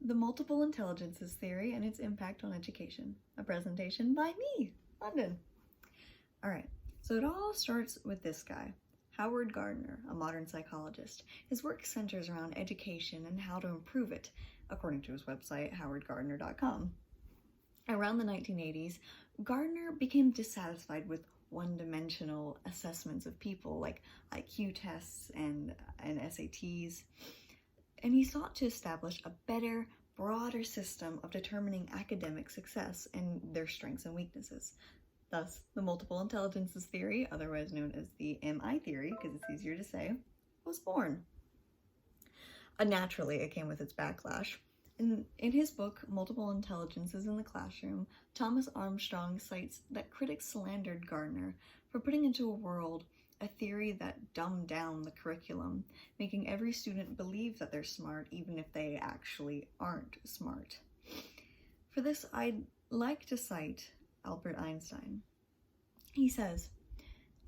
The Multiple Intelligences Theory and Its Impact on Education, a presentation by me, London. All right, so it all starts with this guy, Howard Gardner, a modern psychologist. His work centers around education and how to improve it, according to his website, howardgardner.com. Around the 1980s, Gardner became dissatisfied with one-dimensional assessments of people like IQ tests and SATs, and he sought to establish a better, broader system of determining academic success and their strengths and weaknesses. Thus, the Multiple Intelligences Theory, otherwise known as the MI theory, because it's easier to say, was born. Naturally, it came with its backlash. In his book, Multiple Intelligences in the Classroom, Thomas Armstrong cites that critics slandered Gardner for putting into a world a theory that dumbed down the curriculum, making every student believe that they're smart even if they actually aren't smart. For this, I'd like to cite Albert Einstein. He says,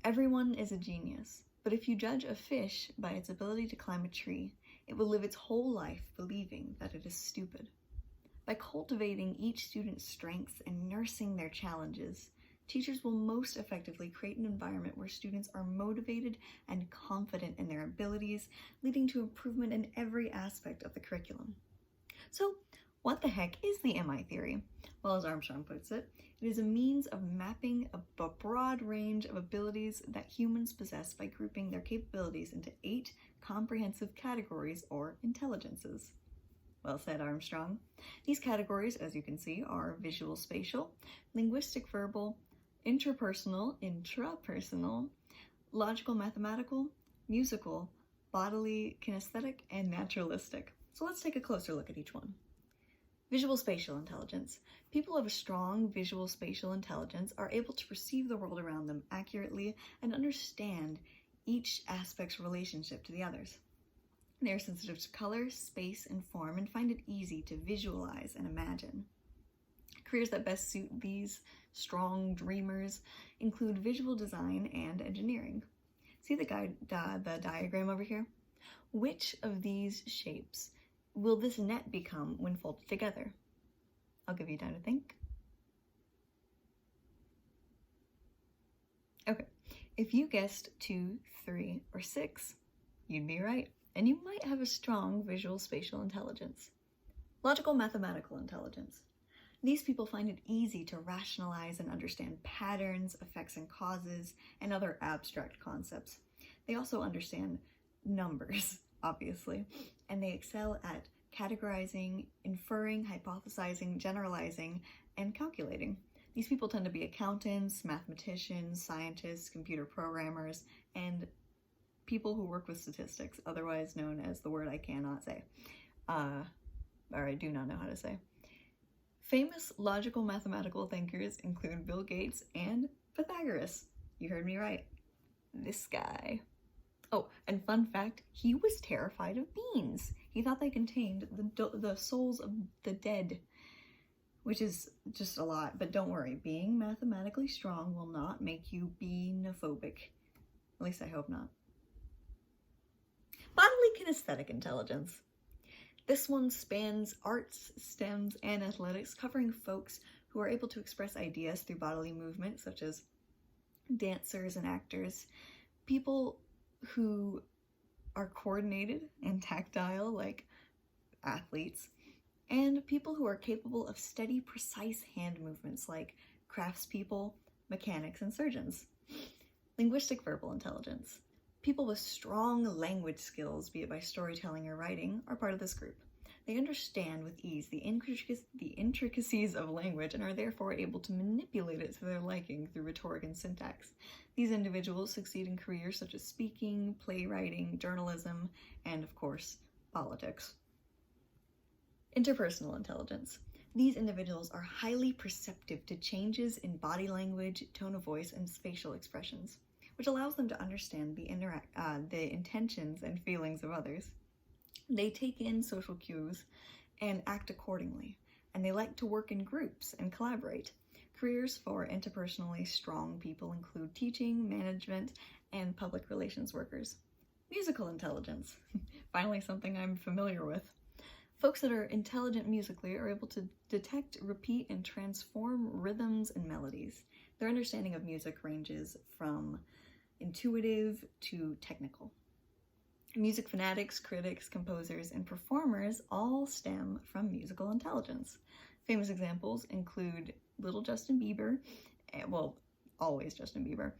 "Everyone is a genius, but if you judge a fish by its ability to climb a tree, it will live its whole life believing that it is stupid." By cultivating each student's strengths and nursing their challenges, teachers will most effectively create an environment where students are motivated and confident in their abilities, leading to improvement in every aspect of the curriculum. So, what the heck is the MI theory? Well, as Armstrong puts it, it is a means of mapping a broad range of abilities that humans possess by grouping their capabilities into 8 comprehensive categories or intelligences. Well said, Armstrong. These categories, as you can see, are visual spatial, linguistic verbal, intrapersonal, logical mathematical, musical, bodily kinesthetic, and naturalistic. So let's take a closer look at each one. Visual spatial intelligence. People of a strong visual spatial intelligence are able to perceive the world around them accurately and understand each aspect's relationship to the others. They are sensitive to color, space, and form and find it easy to visualize and imagine. Careers that best suit these strong dreamers include visual design and engineering. See the diagram over here? Which of these shapes will this net become when folded together? I'll give you time to think. Okay, if you guessed 2, 3, or 6, you'd be right, and you might have a strong visual spatial intelligence. Logical mathematical intelligence. These people find it easy to rationalize and understand patterns, effects and causes, and other abstract concepts. They also understand numbers, obviously, and they excel at categorizing, inferring, hypothesizing, generalizing, and calculating. These people tend to be accountants, mathematicians, scientists, computer programmers, and people who work with statistics, otherwise known as the word I cannot say, or I do not know how to say. Famous logical mathematical thinkers include Bill Gates and Pythagoras. You heard me right. This guy. Oh, and fun fact, he was terrified of beans. He thought they contained the souls of the dead, which is just a lot. But don't worry, being mathematically strong will not make you beanophobic. At least I hope not. Bodily kinesthetic intelligence. This one spans arts, STEMs, and athletics, covering folks who are able to express ideas through bodily movement, such as dancers and actors, people who are coordinated and tactile, like athletes, and people who are capable of steady, precise hand movements, like craftspeople, mechanics, and surgeons. Linguistic verbal intelligence. People with strong language skills, be it by storytelling or writing, are part of this group. They understand with ease the intricacies of language and are therefore able to manipulate it to their liking through rhetoric and syntax. These individuals succeed in careers such as speaking, playwriting, journalism, and of course, politics. Interpersonal intelligence. These individuals are highly perceptive to changes in body language, tone of voice, and facial expressions, which allows them to understand the intentions and feelings of others. They take in social cues and act accordingly, and they like to work in groups and collaborate. Careers for interpersonally strong people include teaching, management, and public relations workers. Musical intelligence, finally something I'm familiar with. Folks that are intelligent musically are able to detect, repeat, and transform rhythms and melodies. Their understanding of music ranges from intuitive to technical. Music fanatics, critics, composers, and performers all stem from musical intelligence. Famous examples include little Justin Bieber, well, always Justin Bieber,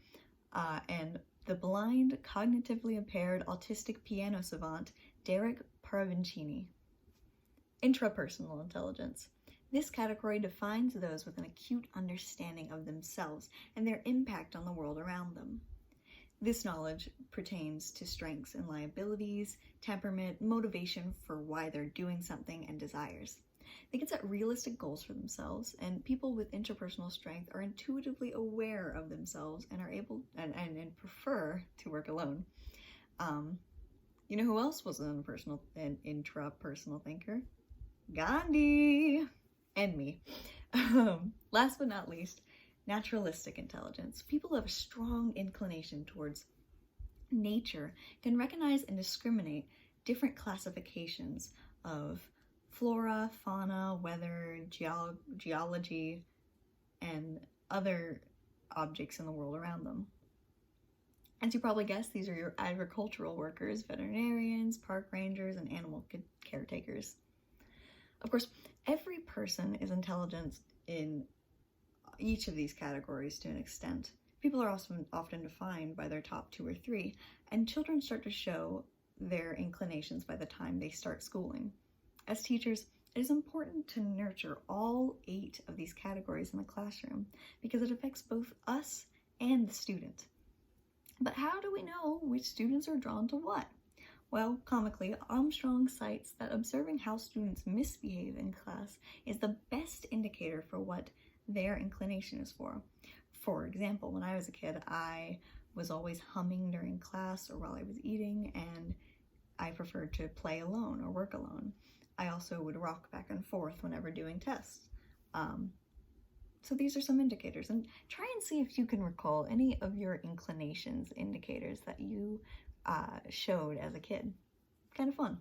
and the blind, cognitively impaired, autistic piano savant, Derek Paravincini. Intrapersonal intelligence. This category defines those with an acute understanding of themselves and their impact on the world around them. This knowledge pertains to strengths and liabilities, temperament, motivation for why they're doing something, and desires. They can set realistic goals for themselves, and people with interpersonal strength are intuitively aware of themselves and are able and prefer to work alone. You know who else was an intrapersonal thinker? Gandhi! And me. Last but not least, naturalistic intelligence. People who have a strong inclination towards nature can recognize and discriminate different classifications of flora, fauna, weather, geology, and other objects in the world around them. As you probably guessed, these are your agricultural workers, veterinarians, park rangers, and animal caretakers. Of course, every person is intelligent in each of these categories to an extent. People are often defined by their top 2 or 3, and children start to show their inclinations by the time they start schooling. As teachers, it is important to nurture all 8 of these categories in the classroom because it affects both us and the student. But how do we know which students are drawn to what? Well, comically, Armstrong cites that observing how students misbehave in class is the best indicator for what their inclination is for. For example, when I was a kid, I was always humming during class or while I was eating, and I preferred to play alone or work alone. I also would rock back and forth whenever doing tests. So these are some indicators, and try and see if you can recall any of your inclinations indicators that you showed as a kid. Kind of fun.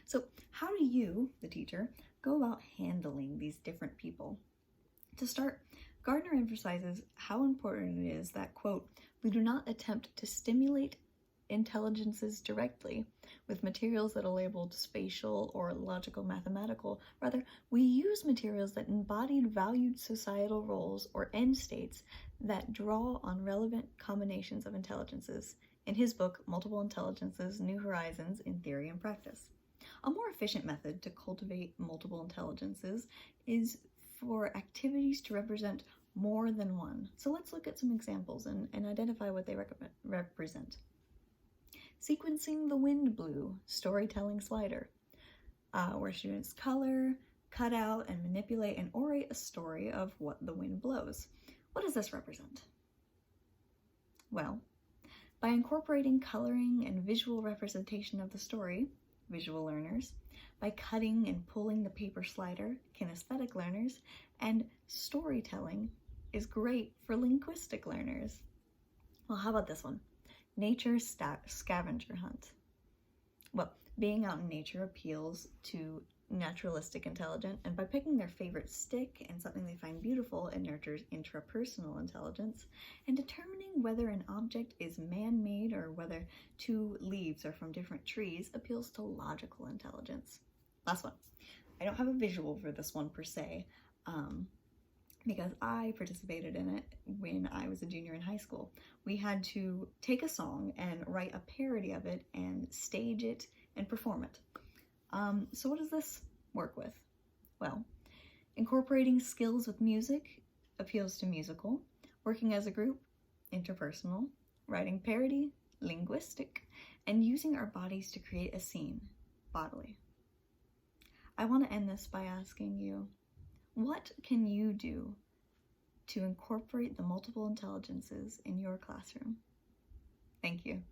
So how do you, the teacher, go about handling these different people? To start, Gardner emphasizes how important it is that, quote, we do not attempt to stimulate intelligences directly with materials that are labeled spatial or logical mathematical. Rather, we use materials that embodied valued societal roles or end states that draw on relevant combinations of intelligences. In his book, Multiple Intelligences, New Horizons in Theory and Practice. A more efficient method to cultivate multiple intelligences is for activities to represent more than one. So let's look at some examples and identify what they represent. Sequencing the wind blew storytelling slider, where students color, cut out, and manipulate and orate a story of what the wind blows. What does this represent? Well, by incorporating coloring and visual representation of the story, visual learners, by cutting and pulling the paper slider, kinesthetic learners, and storytelling is great for linguistic learners. Well, how about this one? Nature scavenger hunt. Well, being out in nature appeals to naturalistic intelligence, and by picking their favorite stick and something they find beautiful, it nurtures intrapersonal intelligence, and determining whether an object is man-made or whether 2 leaves are from different trees appeals to logical intelligence. Last one. I don't have a visual for this one per se, because I participated in it when I was a junior in high school. We had to take a song and write a parody of it and stage it and perform it. So what does this work with? Well, incorporating skills with music appeals to musical, working as a group, interpersonal, writing parody, linguistic, and using our bodies to create a scene, bodily. I want to end this by asking you, what can you do to incorporate the multiple intelligences in your classroom? Thank you.